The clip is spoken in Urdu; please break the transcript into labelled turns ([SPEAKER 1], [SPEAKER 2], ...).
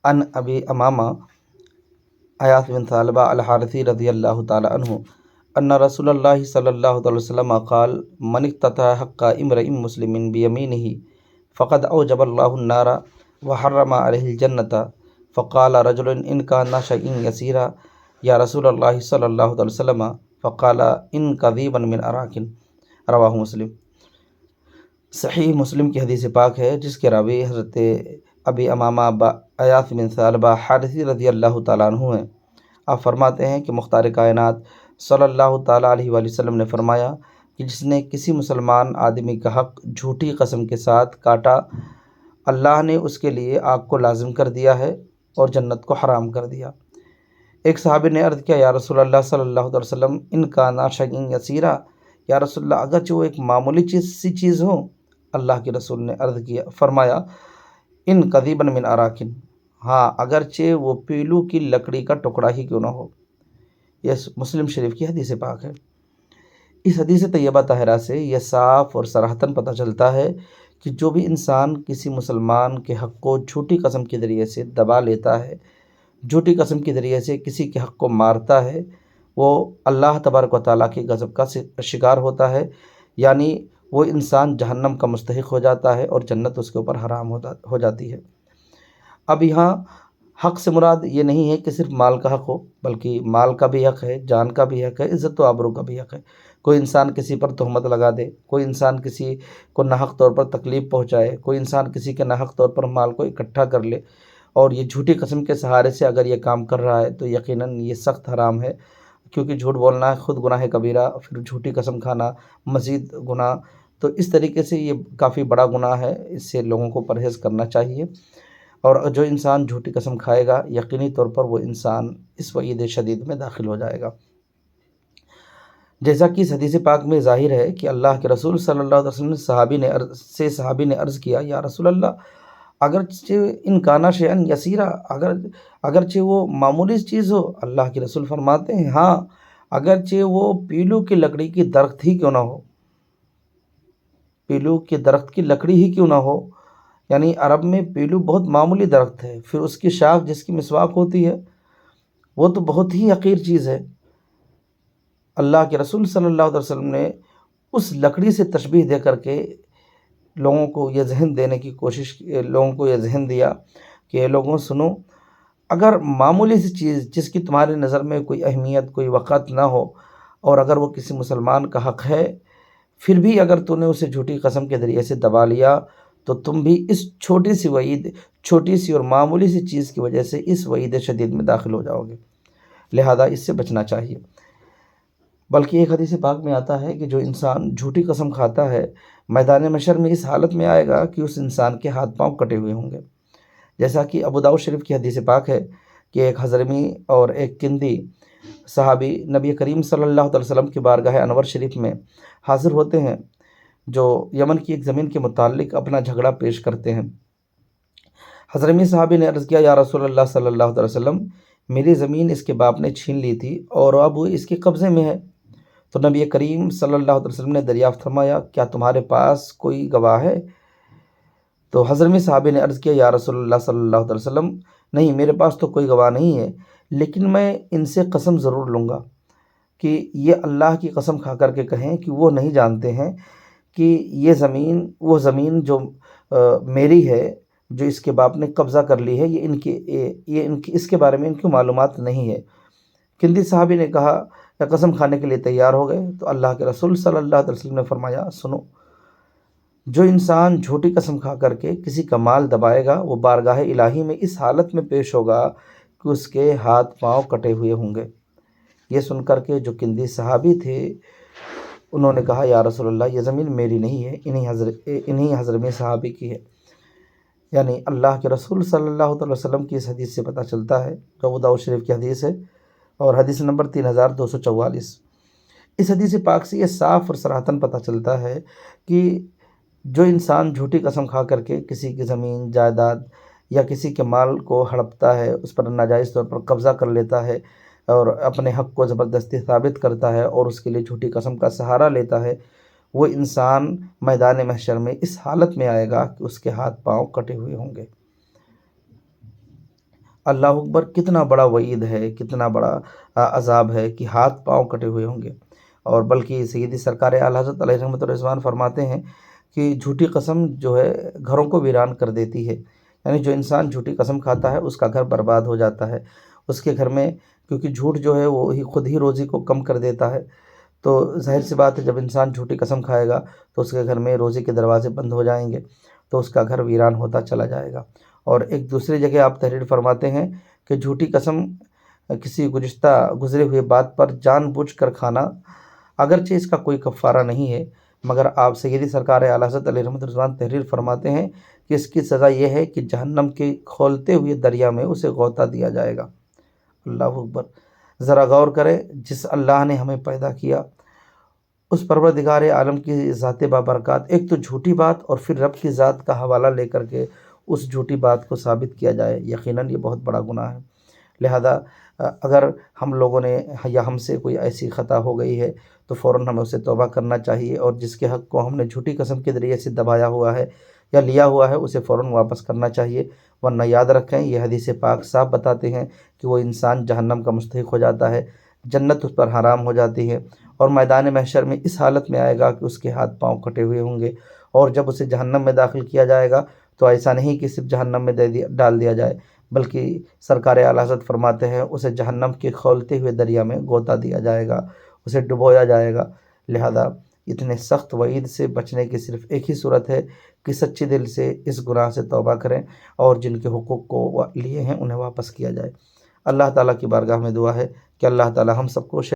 [SPEAKER 1] ان ابی امامہ عیاص بن ثعلبہ الحارثی رضی اللہ تعالی عنہ ان رسول اللہ صلی اللہ علیہ وسلم قال من اقتطع حق امرئ مسلم بیمینہ فقد اوجب اللہ النار وحرم علیہ الجنة فقال رجل ان کان شیئا یسیرا یا رسول اللہ صلی اللہ علیہ وسلم فقال ان قذیبا من اراک، رواہ مسلم۔ صحیح مسلم کی حدیث پاک ہے جس کے راوی حضرت ابی امامہ عیاص بن ثعلبہ حارثی رضی اللہ تعالیٰ عنہ ہیں۔ آپ فرماتے ہیں کہ مختار کائنات صلی اللہ تعالیٰ علیہ وآلہ وسلم نے فرمایا کہ جس نے کسی مسلمان آدمی کا حق جھوٹی قسم کے ساتھ کاٹا، اللہ نے اس کے لیے آگ کو لازم کر دیا ہے اور جنت کو حرام کر دیا۔ ایک صحابی نے عرض کیا، یا رسول اللہ صلی اللہ علیہ وسلم ان کان شیئا یسیرا، یا رسول اللہ اگرچہ وہ ایک معمولی چیز ہو؟ اللہ کے رسول نے عرض کیا، فرمایا ان قذیبا من اراک، ہاں اگرچہ وہ پیلو کی لکڑی کا ٹکڑا ہی کیوں نہ ہو۔ یہ مسلم شریف کی حدیث پاک ہے۔ اس حدیث طیبہ طاہرہ سے یہ صاف اور صراحتاً پتہ چلتا ہے کہ جو بھی انسان کسی مسلمان کے حق کو جھوٹی قسم کے ذریعے سے دبا لیتا ہے، جھوٹی قسم کے ذریعے سے کسی کے حق کو مارتا ہے، وہ اللہ تبارک و تعالیٰ کے غضب کا شکار ہوتا ہے، یعنی وہ انسان جہنم کا مستحق ہو جاتا ہے اور جنت اس کے اوپر حرام ہو جاتی ہے۔ اب یہاں حق سے مراد یہ نہیں ہے کہ صرف مال کا حق ہو، بلکہ مال کا بھی حق ہے، جان کا بھی حق ہے، عزت و آبرو کا بھی حق ہے۔ کوئی انسان کسی پر تہمت لگا دے، کوئی انسان کسی کو ناحق طور پر تکلیف پہنچائے، کوئی انسان کسی کے ناحق طور پر مال کو اکٹھا کر لے، اور یہ جھوٹی قسم کے سہارے سے اگر یہ کام کر رہا ہے تو یقیناً یہ سخت حرام ہے، کیونکہ جھوٹ بولنا خود گناہ کبیرہ، پھر جھوٹی قسم کھانا مزید گناہ، تو اس طریقے سے یہ کافی بڑا گناہ ہے، اس سے لوگوں کو پرہیز کرنا چاہیے۔ اور جو انسان جھوٹی قسم کھائے گا یقینی طور پر وہ انسان اس وعید شدید میں داخل ہو جائے گا۔ جیسا کہ اس حدیث پاک میں ظاہر ہے کہ اللہ کے رسول صلی اللہ علیہ وسلم صحابی نے عرض کیا، یا رسول اللہ اگرچہ ان کانا شیئا یسیرا، اگرچہ وہ معمولی چیز ہو، اللہ کے رسول فرماتے ہیں ہاں اگرچہ وہ پیلو کی لکڑی کی درخت ہی کیوں نہ ہو، پیلو کے درخت کی لکڑی ہی کیوں نہ ہو، یعنی عرب میں پیلو بہت معمولی درخت ہے، پھر اس کی شاخ جس کی مسواک ہوتی ہے وہ تو بہت ہی حقیر چیز ہے۔ اللہ کے رسول صلی اللہ علیہ وسلم نے اس لکڑی سے تشبیہ دے کر کے لوگوں کو یہ ذہن دینے کی کوشش کی، لوگوں کو یہ ذہن دیا کہ لوگوں سنو، اگر معمولی سی چیز جس کی تمہاری نظر میں کوئی اہمیت کوئی وقت نہ ہو، اور اگر وہ کسی مسلمان کا حق ہے، پھر بھی اگر تو نے اسے جھوٹی قسم کے ذریعے سے دبا لیا تو تم بھی اس چھوٹی سی اور معمولی سی چیز کی وجہ سے اس وعید شدید میں داخل ہو جاؤ گے، لہذا اس سے بچنا چاہیے۔ بلکہ ایک حدیث پاک میں آتا ہے کہ جو انسان جھوٹی قسم کھاتا ہے میدان محشر میں اس حالت میں آئے گا کہ اس انسان کے ہاتھ پاؤں کٹے ہوئے ہوں گے، جیسا کہ ابو داؤد شریف کی حدیث پاک ہے کہ ایک حضرمی اور ایک کندی صحابی نبی کریم صلی اللہ علیہ وسلم کی بارگاہ انور شریف میں حاضر ہوتے ہیں، جو یمن کی ایک زمین کے متعلق اپنا جھگڑا پیش کرتے ہیں۔ حضرمی صحابی نے عرض کیا، یا رسول اللہ صلی اللہ علیہ وسلم میری زمین اس کے باپ نے چھین لی تھی اور اب وہ اس کے قبضے میں ہے۔ تو نبی کریم صلی اللہ علیہ وسلم نے دریافت فرمایا، کیا تمہارے پاس کوئی گواہ ہے؟ تو حضرمی صحابی نے عرض کیا، یا رسول اللہ صلی اللہ علیہ وسلم نہیں، میرے پاس تو کوئی گواہ نہیں ہے، لیکن میں ان سے قسم ضرور لوں گا کہ یہ اللہ کی قسم کھا کر کے کہیں کہ وہ نہیں جانتے ہیں کہ یہ زمین وہ زمین جو میری ہے، جو اس کے باپ نے قبضہ کر لی ہے، یہ اس کے بارے میں ان کی معلومات نہیں ہے۔ کندی صحابی نے کہا یا قسم کھانے کے لیے تیار ہو گئے، تو اللہ کے رسول صلی اللہ علیہ وسلم نے فرمایا، سنو، جو انسان جھوٹی قسم کھا کر کے کسی کا مال دبائے گا وہ بارگاہ الہی میں اس حالت میں پیش ہوگا کہ اس کے ہاتھ پاؤں کٹے ہوئے ہوں گے۔ یہ سن کر کے جو کندی صحابی تھے انہوں نے کہا، یا رسول اللہ یہ زمین میری نہیں ہے، انہی حضرمی صحابی کی ہے۔ یعنی اللہ کے رسول صلی اللہ علیہ وسلم کی اس حدیث سے پتہ چلتا ہے، جو ابو داؤد شریف کی حدیث ہے اور حدیث نمبر 3244۔ اس حدیث پاک سے یہ صاف اور صراحتاً پتہ چلتا ہے کہ جو انسان جھوٹی قسم کھا کر کے کسی کی زمین جائیداد یا کسی کے مال کو ہڑپتا ہے، اس پر ناجائز طور پر قبضہ کر لیتا ہے اور اپنے حق کو زبردستی ثابت کرتا ہے اور اس کے لیے جھوٹی قسم کا سہارا لیتا ہے، وہ انسان میدان محشر میں اس حالت میں آئے گا کہ اس کے ہاتھ پاؤں کٹے ہوئے ہوں گے۔ اللہ اکبر، کتنا بڑا وعید ہے، کتنا بڑا عذاب ہے کہ ہاتھ پاؤں کٹے ہوئے ہوں گے۔ اور بلکہ سیدی سرکار اعلی حضرت علیہ رحمۃ الرضوان فرماتے ہیں کہ جھوٹی قسم جو ہے گھروں کو ویران کر دیتی ہے، یعنی جو انسان جھوٹی قسم کھاتا ہے اس کا گھر برباد ہو جاتا ہے۔ اس کے گھر میں، کیونکہ جھوٹ جو ہے وہ خود ہی روزی کو کم کر دیتا ہے، تو ظاہر سی بات ہے جب انسان جھوٹی قسم کھائے گا تو اس کے گھر میں روزی کے دروازے بند ہو جائیں گے، تو اس کا گھر ویران ہوتا چلا جائے گا۔ اور ایک دوسری جگہ آپ تحریر فرماتے ہیں کہ جھوٹی قسم کسی گزرے ہوئے بات پر جان بوجھ کر کھانا، اگرچہ اس کا کوئی کفارہ نہیں ہے، مگر آپ سیدی سرکار اعلی حضرت علیہ رحمۃ الرضوان تحریر فرماتے ہیں کہ اس کی سزا یہ ہے کہ جہنم کے کھولتے ہوئے دریا میں اسے غوطہ دیا جائے گا۔ اللہ اکبر، ذرا غور کریں، جس اللہ نے ہمیں پیدا کیا، اس پروردگار عالم کی ذات بابرکات، ایک تو جھوٹی بات اور پھر رب کی ذات کا حوالہ لے کر کے اس جھوٹی بات کو ثابت کیا جائے، یقیناً یہ بہت بڑا گناہ ہے۔ لہذا اگر ہم لوگوں نے یا ہم سے کوئی ایسی خطا ہو گئی ہے تو فوراً ہمیں اسے توبہ کرنا چاہیے، اور جس کے حق کو ہم نے جھوٹی قسم کے ذریعے سے دبایا ہوا ہے یا لیا ہوا ہے اسے فوراً واپس کرنا چاہیے، ورنہ یاد رکھیں یہ حدیث پاک صاف بتاتے ہیں کہ وہ انسان جہنم کا مستحق ہو جاتا ہے، جنت اس پر حرام ہو جاتی ہے، اور میدان محشر میں اس حالت میں آئے گا کہ اس کے ہاتھ پاؤں کٹے ہوئے ہوں گے۔ اور جب اسے جہنم میں داخل کیا جائے گا تو ایسا نہیں کہ صرف جہنم میں ڈال دیا جائے، بلکہ سرکار اعلی حضرت فرماتے ہیں اسے جہنم کے کھولتے ہوئے دریا میں غوطہ دیا جائے گا، اسے ڈبویا جائے گا۔ لہذا اتنے سخت وعید سے بچنے کی صرف ایک ہی صورت ہے کہ سچے دل سے اس گناہ سے توبہ کریں، اور جن کے حقوق کو لیے ہیں انہیں واپس کیا جائے۔ اللہ تعالیٰ کی بارگاہ میں دعا ہے کہ اللہ تعالیٰ ہم سب کو